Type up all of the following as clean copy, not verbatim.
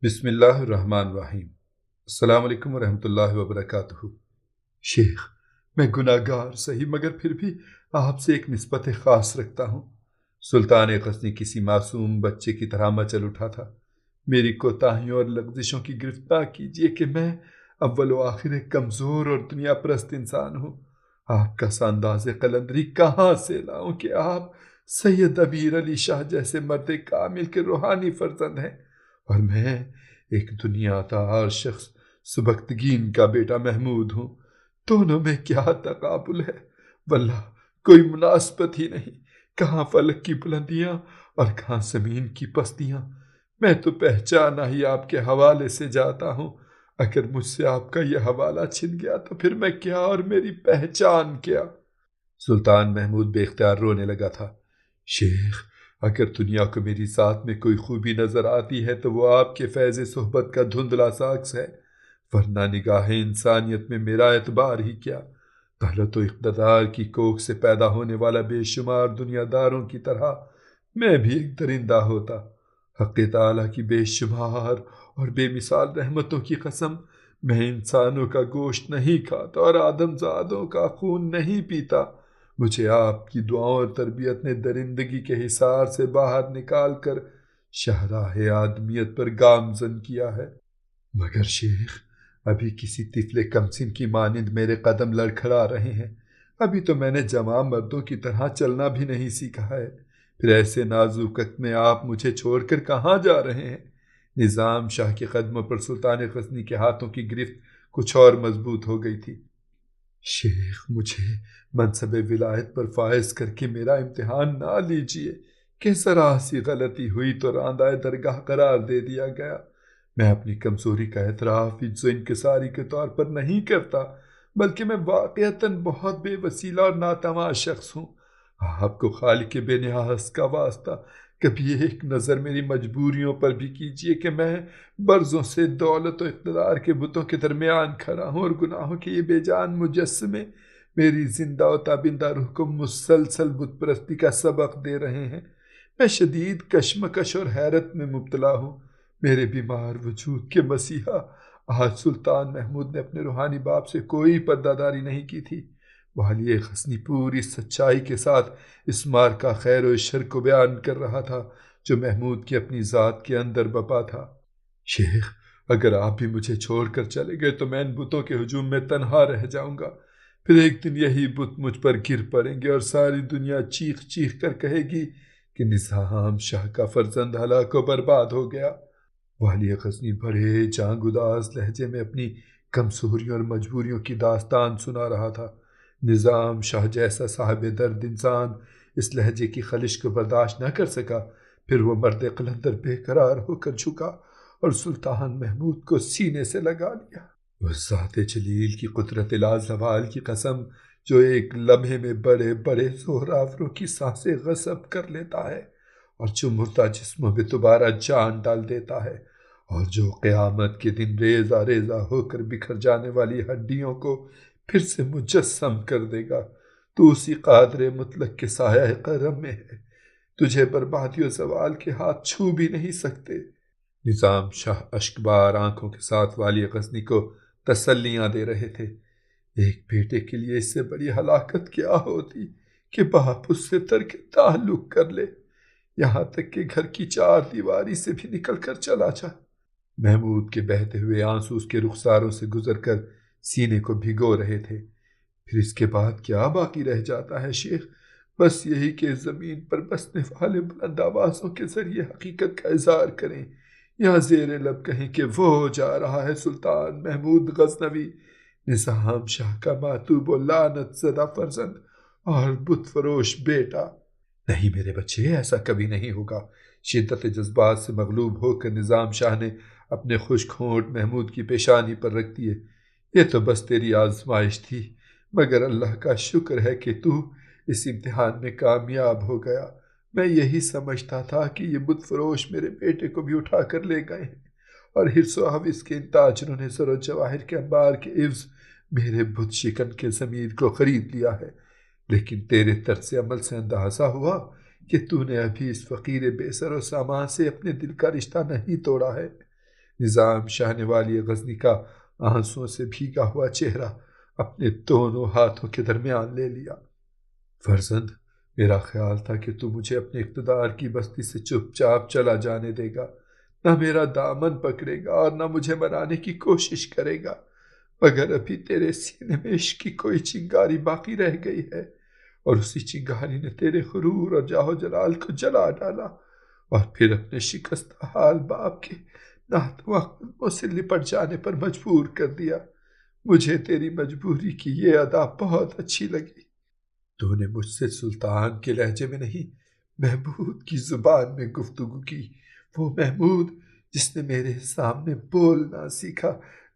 بسم اللہ الرحمن الرحیم۔ السلام علیکم ورحمۃ اللہ وبرکاتہ۔ شیخ، میں گناہ گار صحیح مگر پھر بھی آپ سے ایک نسبت خاص رکھتا ہوں۔ سلطان غزنی کسی معصوم بچے کی طرح مچل اٹھا تھا۔ میری کوتاہیوں اور لغزشوں کی گرفت نہ کیجیے کہ میں اول و آخر ایک کمزور اور دنیا پرست انسان ہوں۔ آپ کا سانداز قلندری کہاں سے لاؤں کہ آپ سید امیر علی شاہ جیسے مرد کامل کے روحانی فرزند ہیں، اور میں ایک دنیا دار شخص سبکتگین کا بیٹا محمود ہوں۔ دونوں میں کیا تقابل ہے، واللہ کوئی مناسبت ہی نہیں۔ کہاں فلک کی بلندیاں اور کہاں زمین کی پستیاں۔ میں تو پہچانا ہی آپ کے حوالے سے جاتا ہوں۔ اگر مجھ سے آپ کا یہ حوالہ چھن گیا تو پھر میں کیا اور میری پہچان کیا؟ سلطان محمود بے اختیار رونے لگا تھا۔ شیخ، اگر دنیا کو میری ذات میں کوئی خوبی نظر آتی ہے تو وہ آپ کے فیض صحبت کا دھندلا سا عکس ہے، ورنہ نگاہ انسانیت میں میرا اعتبار ہی کیا؟ دولت و اقتدار کی کوکھ سے پیدا ہونے والا بے شمار دنیا داروں کی طرح میں بھی ایک درندہ ہوتا۔ حق تعالیٰ کی بے شمار اور بے مثال رحمتوں کی قسم، میں انسانوں کا گوشت نہیں کھاتا اور آدم زادوں کا خون نہیں پیتا۔ مجھے آپ کی دعاؤں اور تربیت نے درندگی کے حصار سے باہر نکال کر شاہراہ آدمیت پر گامزن کیا ہے۔ مگر شیخ، ابھی کسی طفل کمسن کی مانند میرے قدم لڑکھڑا رہے ہیں۔ ابھی تو میں نے جوان مردوں کی طرح چلنا بھی نہیں سیکھا ہے، پھر ایسے نازک وقت میں آپ مجھے چھوڑ کر کہاں جا رہے ہیں؟ نظام شاہ کے قدموں پر سلطان غزنی کے ہاتھوں کی گرفت کچھ اور مضبوط ہو گئی تھی۔ شیخ، مجھے منصب ولایت پر فائز کر کے میرا امتحان نہ لیجیے کہ ذرا سی غلطی ہوئی تو راندہ درگاہ قرار دے دیا گیا۔ میں اپنی کمزوری کا اعتراف عجز و انکساری کے طور پر نہیں کرتا، بلکہ میں واقعتاً بہت بے وسیلہ اور ناتواں شخص ہوں۔ آپ کو خالق بے نیاز کا واسطہ کبھی ایک نظر میری مجبوریوں پر بھی کیجیے کہ میں برزوں سے دولت و اقتدار کے بتوں کے درمیان کھڑا ہوں، اور گناہوں کے یہ بے جان مجسمے میری زندہ و تابندہ روح کو مسلسل بت پرستی کا سبق دے رہے ہیں۔ میں شدید کشمکش اور حیرت میں مبتلا ہوں۔ میرے بیمار وجود کے مسیحا، آج سلطان محمود نے اپنے روحانی باپ سے کوئی پردہ داری نہیں کی تھی۔ والی غزنی پوری سچائی کے ساتھ اس مار کا خیر و شر کو بیان کر رہا تھا جو محمود کی اپنی ذات کے اندر بپا تھا۔ شیخ، اگر آپ بھی مجھے چھوڑ کر چلے گئے تو میں ان بتوں کے ہجوم میں تنہا رہ جاؤں گا۔ پھر ایک دن یہی بت مجھ پر گر پڑیں گے اور ساری دنیا چیخ چیخ کر کہے گی کہ نظام شاہ کا فرزند ہلاک و برباد ہو گیا۔ والی غزنی بڑے جاں گداز لہجے میں اپنی کمزوریوں اور مجبوریوں کی داستان سنا رہا تھا۔ نظام شاہ جیسا صاحب درد انسان اس لہجے کی خلش کو برداشت نہ کر سکا۔ پھر وہ مرد قلندر بے قرار ہو کر جھکا اور سلطان محمود کو سینے سے لگا لیا۔ اس ذات جلیل کی قدرت لازوال کی قسم جو ایک لمحے میں بڑے بڑے زہرآوروں کی سانسیں غصب کر لیتا ہے، اور جو مردہ جسموں میں دوبارہ جان ڈال دیتا ہے، اور جو قیامت کے دن ریزہ ریزہ ہو کر بکھر جانے والی ہڈیوں کو پھر سے مجسم کر دے گا، تو اسی قادر مطلق کے سایہ کرم میں ہے۔ تجھے بربادی و زوال کے ہاتھ چھو بھی نہیں سکتے۔ نظام شاہ اشکبار آنکھوں کے ساتھ والی غزنی کو تسلیاں دے رہے تھے۔ ایک بیٹے کے لیے اس سے بڑی ہلاکت کیا ہوتی کہ باپ اس سے ترک تعلق کر لے، یہاں تک کہ گھر کی چار دیواری سے بھی نکل کر چلا جائے۔ محمود کے بہتے ہوئے آنسو اس کے رخساروں سے گزر کر سینے کو بھگو رہے تھے۔ پھر اس کے بعد کیا باقی رہ جاتا ہے شیخ؟ بس یہی کہ زمین پر بسنے والے بلند آوازوں کے ذریعے حقیقت کا اظہار کریں، یا زیر لب کہیں کہ وہ جا رہا ہے سلطان محمود غزنوی، نظام شاہ کا ماتوب و لعنت زدہ فرزند اور بت فروش بیٹا۔ نہیں میرے بچے، ایسا کبھی نہیں ہوگا۔ شدت جذبات سے مغلوب ہو کر نظام شاہ نے اپنے خشک ہونٹ محمود کی پیشانی پر رکھ دیے۔ یہ تو بس تیری آزمائش تھی، مگر اللہ کا شکر ہے کہ تو اس امتحان میں کامیاب ہو گیا۔ میں یہی سمجھتا تھا کہ یہ بت فروش میرے بیٹے کو بھی اٹھا کر لے گئے ہیں، اور حرص و حوث کے ان تاجروں نے زر و جواہر کے انبار کے عوض میرے بت شکن کے ضمیر کو خرید لیا ہے۔ لیکن تیرے طرز عمل سے اندازہ ہوا کہ تو نے ابھی اس فقیر بے سر و سامان سے اپنے دل کا رشتہ نہیں توڑا ہے۔ نظام شاہ نے والی غزنی کا آنسوؤں سے بھیگا ہوا چہرہ اپنے دونوں ہاتھوں کے درمیان لے لیا۔ فرزند، میرا خیال تھا کہ تو مجھے اپنے اقتدار کی بستی سے چپ چاپ چلا جانے دے گا، نہ میرا دامن پکڑے گا اور نہ مجھے منانے کی کوشش کرے گا، مگر ابھی تیرے سینے میں عشق کی کوئی چنگاری باقی رہ گئی ہے، اور اسی چنگاری نے تیرے غرور اور جاہ و جلال کو جلا ڈالا، اور پھر اپنے شکستہ حال باپ کے ناتواں قدموں سے لپٹ جانے پر مجبور کر دیا۔ مجھے تیری مجبوری کی یہ ادا بہت اچھی لگی۔ تو نے مجھ سے سلطان کے لہجے میں نہیں، محمود کی زبان میں گفتگو کی، وہ محمود جس نے میرے سامنے بولنا سیکھا،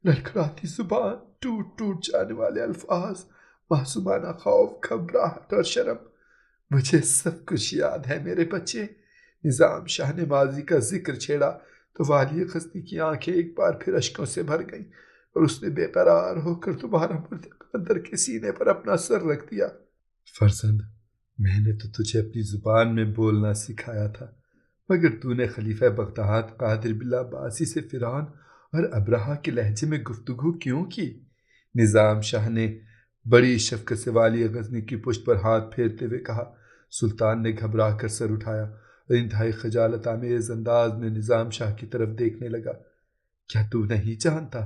لڑکھڑاتی زبان، ٹوٹ ٹوٹ جانے والے الفاظ، معصومانہ خوف، گھبراہٹ اور شرم۔ مجھے سب کچھ یاد ہے میرے بچے۔ نظام شاہ نے ماضی کا ذکر چھیڑا تو والی غزنی کی آنکھیں ایک بار پھر اشکوں سے بھر گئیں، اور اس نے بے قرار ہو کر دوبارہ مرد قلندر کے سینے پر اپنا سر رکھ دیا۔ فرزند، میں نے تو تجھے اپنی زبان میں بولنا سکھایا تھا، مگر تو نے خلیفہ بغداد قادر باللہ عباسی سے فرعون اور ابرہہ کے لہجے میں گفتگو کیوں کی؟ نظام شاہ نے بڑی شفقت سے والی غزنی کی پشت پر ہاتھ پھیرتے ہوئے کہا۔ سلطان نے گھبرا کر سر اٹھایا اور انتہائی خجالت آمیز انداز میں نظام شاہ کی طرف دیکھنے لگا۔ کیا تو نہیں جانتا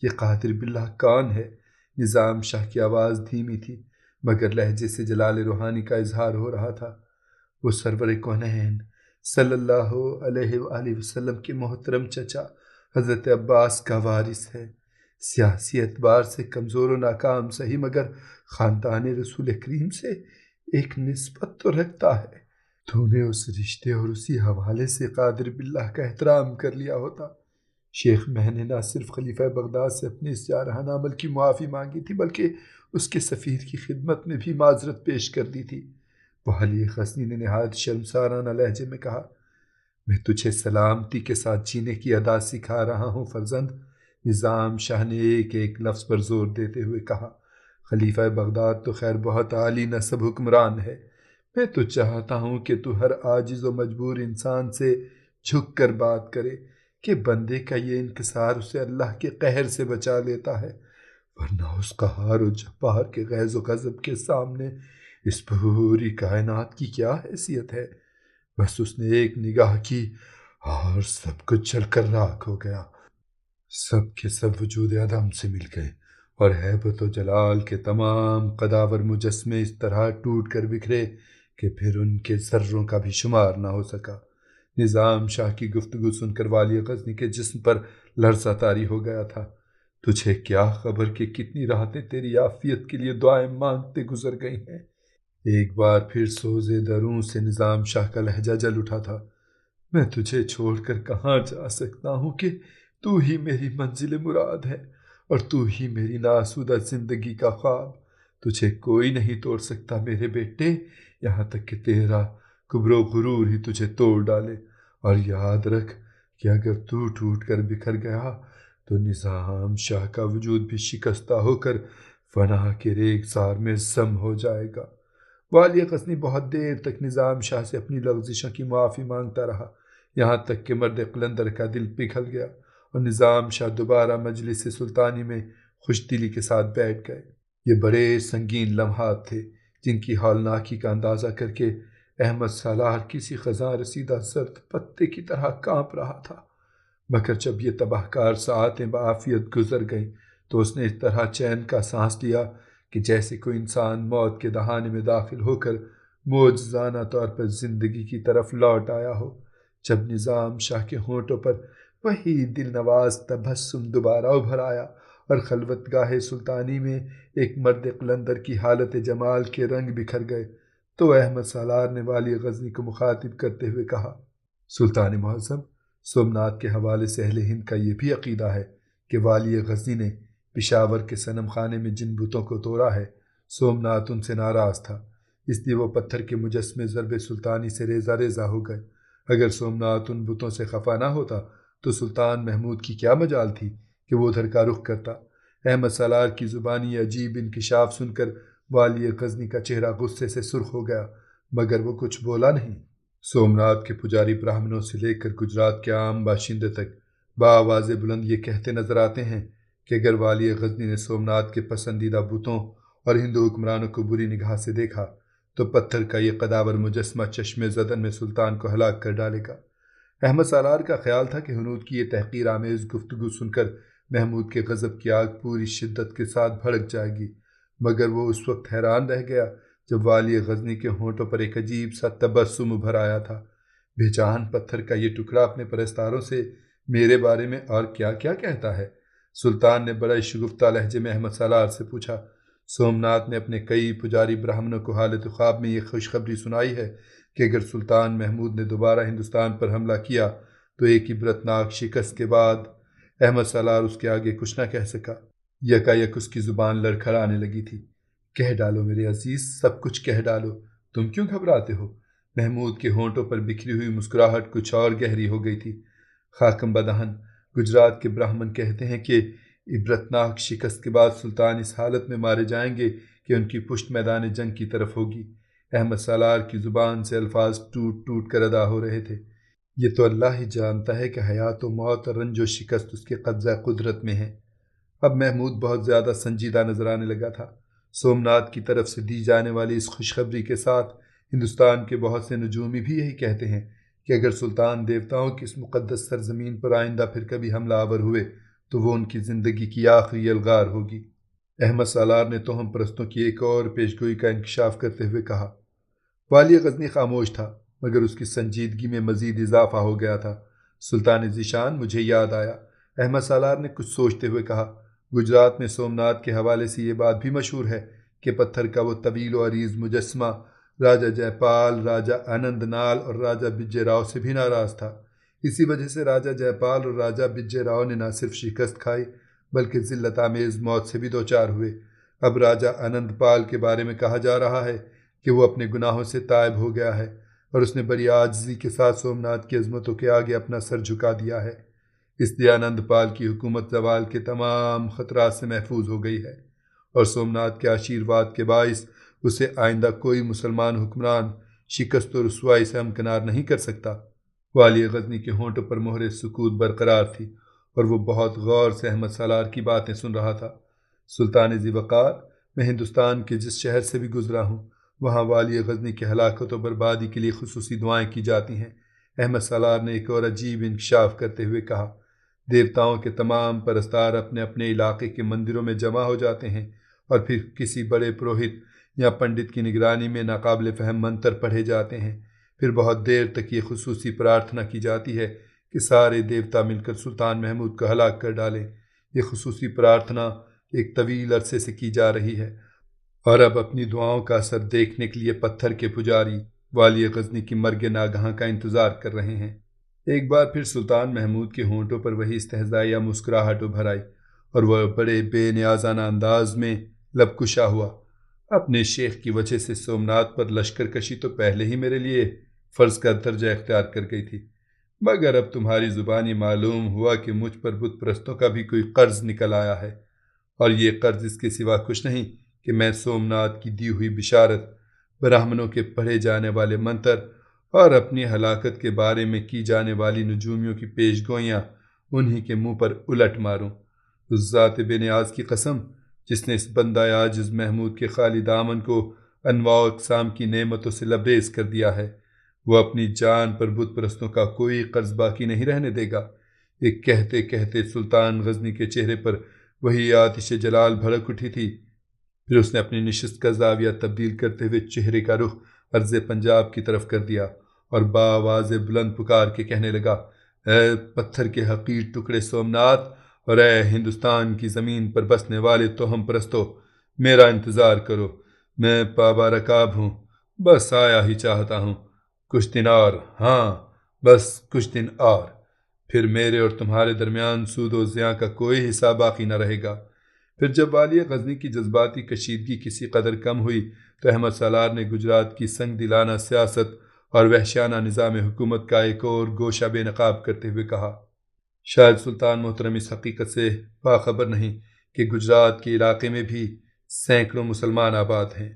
یہ قادر باللہ کون ہے؟ نظام شاہ کی آواز دھیمی تھی، مگر لہجے سے جلال روحانی کا اظہار ہو رہا تھا۔ وہ سرور کونین صلی اللہ علیہ وآلہ وسلم کے محترم چچا حضرت عباس کا وارث ہے۔ سیاسی اعتبار سے کمزور و ناکام سہی، مگر خاندان رسول کریم سے ایک نسبت تو رکھتا ہے۔ تو نے اس رشتے اور اسی حوالے سے قادر باللہ کا احترام کر لیا ہوتا۔ شیخ مہ نے نہ صرف خلیفہ بغداد سے اپنے اس جارحانہ عمل کی معافی مانگی تھی، بلکہ اس کے سفیر کی خدمت میں بھی معذرت پیش کر دی تھی۔ والی غزنی نے نہایت شرمسارانہ لہجے میں کہا، میں تجھے سلامتی کے ساتھ جینے کی ادا سکھا رہا ہوں فرزند۔ نظام شاہ نے ایک ایک لفظ پر زور دیتے ہوئے کہا، خلیفہ بغداد تو خیر بہت عالی نسب حکمران ہے، میں تو چاہتا ہوں کہ تو ہر عاجز و مجبور انسان سے جھک کر بات کرے کہ بندے کا یہ انکسار اسے اللہ کے قہر سے بچا لیتا ہے، ورنہ اس قہار و جبار کے غیظ و غضب کے سامنے اس پوری کائنات کی کیا حیثیت ہے؟ بس اس نے ایک نگاہ کی اور سب کچھ جل کر راکھ ہو گیا۔ سب کے سب وجود عدم سے مل گئے، اور ہیبت و جلال کے تمام قداور مجسمے اس طرح ٹوٹ کر بکھرے کہ پھر ان کے ذروں کا بھی شمار نہ ہو سکا۔ نظام شاہ کی گفتگو سن کر والی غزنی کے جسم پر لرزہ طاری ہو گیا تھا۔ تجھے کیا خبر کہ کتنی راتیں تیری عافیت کے لیے دعائیں مانگتے گزر گئی ہیں۔ ایک بار پھر سوزے دروں سے نظام شاہ کا لہجہ جل اٹھا تھا۔ میں تجھے چھوڑ کر کہاں جا سکتا ہوں کہ تو ہی میری منزل مراد ہے، اور تو ہی میری ناسودہ زندگی کا خواب۔ تجھے کوئی نہیں توڑ سکتا میرے بیٹے، یہاں تک کہ تیرا کبر و غرور ہی تجھے توڑ ڈالے۔ اور یاد رکھ کہ اگر تو ٹوٹ کر بکھر گیا تو نظام شاہ کا وجود بھی شکستہ ہو کر فنا کے ریگزار میں ضم ہو جائے گا۔ والی غزنی بہت دیر تک نظام شاہ سے اپنی لغزشوں کی معافی مانگتا رہا، یہاں تک کہ مرد قلندر کا دل پگھل گیا اور نظام شاہ دوبارہ مجلس سلطانی میں خوش دلی کے ساتھ بیٹھ گئے۔ یہ بڑے سنگین لمحات تھے جن کی ہولناکی کا اندازہ کر کے احمد سالار کسی خزاں رسیدہ زرد پتے کی طرح کانپ رہا تھا، مگر جب یہ تباہ کار ساعتیں بعافیت گزر گئیں تو اس نے اس طرح چین کا سانس لیا کہ جیسے کوئی انسان موت کے دہانے میں داخل ہو کر معجزانہ طور پر زندگی کی طرف لوٹ آیا ہو۔ جب نظام شاہ کے ہونٹوں پر وہی دل نواز تبسم دوبارہ ابھر آیا اور خلوت گاہ سلطانی میں ایک مرد قلندر کی حالت جمال کے رنگ بکھر گئے، تو احمد سالار نے والی غزنی کو مخاطب کرتے ہوئے کہا، سلطان معظم، سومنات کے حوالے سے اہل ہند کا یہ بھی عقیدہ ہے کہ والی غزنی نے پشاور کے صنم خانے میں جن بتوں کو توڑا ہے، سومنات ان سے ناراض تھا، اس لیے وہ پتھر کے مجسمے ضرب سلطانی سے ریزہ ریزہ ہو گئے۔ اگر سومنات ان بتوں سے خفا نہ ہوتا تو سلطان محمود کی کیا مجال تھی کہ وہ ادھر کا رخ کرتا؟ احمد سالار کی زبانی عجیب انکشاف سن کر والی غزنی کا چہرہ غصے سے سرخ ہو گیا، مگر وہ کچھ بولا نہیں۔ سومنات کے پجاری براہمنوں سے لے کر گجرات کے عام باشندے تک بآواز بلند یہ کہتے نظر آتے ہیں کہ اگر والی غزنی نے سومنات کے پسندیدہ بتوں اور ہندو حکمرانوں کو بری نگاہ سے دیکھا تو پتھر کا یہ قداور مجسمہ چشم زدن میں سلطان کو ہلاک کر ڈالے گا۔ احمد سالار کا خیال تھا کہ ہنود کی یہ تحقیر آمیز گفتگو سن کر محمود کے غضب کی آگ پوری شدت کے ساتھ بھڑک جائے گی، مگر وہ اس وقت حیران رہ گیا جب والی غزنی کے ہونٹوں پر ایک عجیب سا تبسم ابھر آیا تھا۔ بے جان پتھر کا یہ ٹکڑا اپنے پرستاروں سے میرے بارے میں اور کیا کیا کہتا ہے؟ سلطان نے بڑے شگفتہ لہجے میں احمد سالار سے پوچھا۔ سومنات نے اپنے کئی پجاری برہمنوں کو حالت خواب میں یہ خوشخبری سنائی ہے کہ اگر سلطان محمود نے دوبارہ ہندوستان پر حملہ کیا تو ایک عبرتناک شکست کے بعد احمد سالار اس کے آگے کچھ نہ کہہ سکا۔ یکایک اس کی زبان لڑکھڑانے لگی تھی۔ کہہ ڈالو میرے عزیز، سب کچھ کہہ ڈالو، تم کیوں گھبراتے ہو؟ محمود کے ہونٹوں پر بکھری ہوئی مسکراہٹ کچھ اور گہری ہو گئی تھی۔ خاکم بدہن، گجرات کے برہمن کہتے ہیں کہ عبرتناک شکست کے بعد سلطان اس حالت میں مارے جائیں گے کہ ان کی پشت میدان جنگ کی طرف ہوگی۔ احمد سالار کی زبان سے الفاظ ٹوٹ ٹوٹ کر ادا ہو رہے تھے۔ یہ تو اللہ ہی جانتا ہے کہ حیات و موت اور رنج و شکست اس کے قبضہ قدرت میں ہے۔ اب محمود بہت زیادہ سنجیدہ نظر آنے لگا تھا۔ سومنات کی طرف سے دی جانے والی اس خوشخبری کے ساتھ ہندوستان کے بہت سے نجومی بھی یہی کہتے ہیں کہ اگر سلطان دیوتاؤں کی اس مقدس سرزمین پر آئندہ پھر کبھی حملہ آور ہوئے تو وہ ان کی زندگی کی آخری یلغار ہوگی۔ احمد سالار نے توہم پرستوں کی ایک اور پیشگوئی کا انکشاف کرتے ہوئے کہا۔ والی غزنی خاموش تھا، مگر اس کی سنجیدگی میں مزید اضافہ ہو گیا تھا۔ سلطان ذیشان، مجھے یاد آیا، احمد سالار نے کچھ سوچتے ہوئے کہا۔ گجرات میں سومنات کے حوالے سے یہ بات بھی مشہور ہے کہ پتھر کا وہ طویل و عریض مجسمہ راجہ جے پال، راجہ آنند نال اور راجہ بجے راؤ سے بھی ناراض تھا۔ اسی وجہ سے راجہ جے پال اور راجہ بجے راؤ نے نہ صرف شکست کھائی بلکہ ذلت آمیز موت سے بھی دوچار ہوئے۔ اب راجہ آنند پال کے بارے میں کہا جا رہا ہے کہ وہ اپنے گناہوں سے تائب ہو گیا ہے اور اس نے بڑی عاجزی کے ساتھ سومنات کی عظمتوں کے آگے اپنا سر جھکا دیا ہے۔ اس لیے آنند پال کی حکومت زوال کے تمام خطرات سے محفوظ ہو گئی ہے اور سومنات کے آشیرواد کے باعث اسے آئندہ کوئی مسلمان حکمران شکست و رسوائی سے ہمکنار نہیں کر سکتا۔ والی غزنی کے ہونٹوں پر مہر سکوت برقرار تھی اور وہ بہت غور سے احمد سالار کی باتیں سن رہا تھا۔ سلطان ذی وقار، میں ہندوستان کے جس شہر سے بھی گزرا ہوں وہاں والی غزنی کی ہلاکت و بربادی کے لیے خصوصی دعائیں کی جاتی ہیں۔ احمد سالار نے ایک اور عجیب انکشاف کرتے ہوئے کہا۔ دیوتاؤں کے تمام پرستار اپنے اپنے علاقے کے مندروں میں جمع ہو جاتے ہیں اور پھر کسی بڑے پروہت یا پنڈت کی نگرانی میں ناقابل فہم منتر پڑھے جاتے ہیں۔ پھر بہت دیر تک یہ خصوصی پرارتھنا کی جاتی ہے کہ سارے دیوتا مل کر سلطان محمود کو ہلاک کر ڈالیں۔ یہ خصوصی پرارتھنا ایک طویل عرصے سے کی جا رہی ہے اور اب اپنی دعاؤں کا اثر دیکھنے کے لیے پتھر کے پجاری والی غزنی کی مرگ ناگہاں کا انتظار کر رہے ہیں۔ ایک بار پھر سلطان محمود کے ہونٹوں پر وہی استہزائیہ مسکراہٹ ابھر آئی اور وہ بڑے بے نیازانہ انداز میں لب کشا ہوا۔ اپنے شیخ کی وجہ سے سومنات پر لشکر کشی تو پہلے ہی میرے لیے فرض کا درجہ اختیار کر گئی تھی، مگر اب تمہاری زبانی معلوم ہوا کہ مجھ پر بت پرستوں کا بھی کوئی قرض نکل آیا ہے، اور یہ قرض اس کے سوا کچھ نہیں کہ میں سومنات کی دی ہوئی بشارت، براہمنوں کے پڑھے جانے والے منتر اور اپنی ہلاکت کے بارے میں کی جانے والی نجومیوں کی پیش گوئیاں انہی کے منہ پر الٹ ماروں۔ اس ذات بے نیاز کی قسم جس نے اس بندہ عاجز محمود کے خالی دامن کو انواع و اقسام کی نعمتوں سے لبریز کر دیا ہے، وہ اپنی جان پر بت پرستوں کا کوئی قرض باقی نہیں رہنے دے گا۔ یہ کہتے کہتے سلطان غزنی کے چہرے پر وہی آتش جلال بھڑک اٹھی تھی۔ پھر اس نے اپنی نشست کا زاویہ تبدیل کرتے ہوئے چہرے کا رخ ارض پنجاب کی طرف کر دیا اور بآواز بلند پکار کے کہنے لگا، اے پتھر کے حقیر ٹکڑے سومنات اور اے ہندوستان کی زمین پر بسنے والے توہم پرستو، میرا انتظار کرو، میں پابا رکاب ہوں، بس آیا ہی چاہتا ہوں، کچھ دن اور، ہاں بس کچھ دن اور، پھر میرے اور تمہارے درمیان سود و زیاں کا کوئی حساب باقی نہ رہے گا۔ پھر جب والی غزنی کی جذباتی کشیدگی کسی قدر کم ہوئی تو احمد سالار نے گجرات کی سنگ دلانہ سیاست اور وحشیانہ نظام حکومت کا ایک اور گوشہ بے نقاب کرتے ہوئے کہا۔ شاید سلطان محترم اس حقیقت سے باخبر نہیں کہ گجرات کے علاقے میں بھی سینکڑوں مسلمان آباد ہیں۔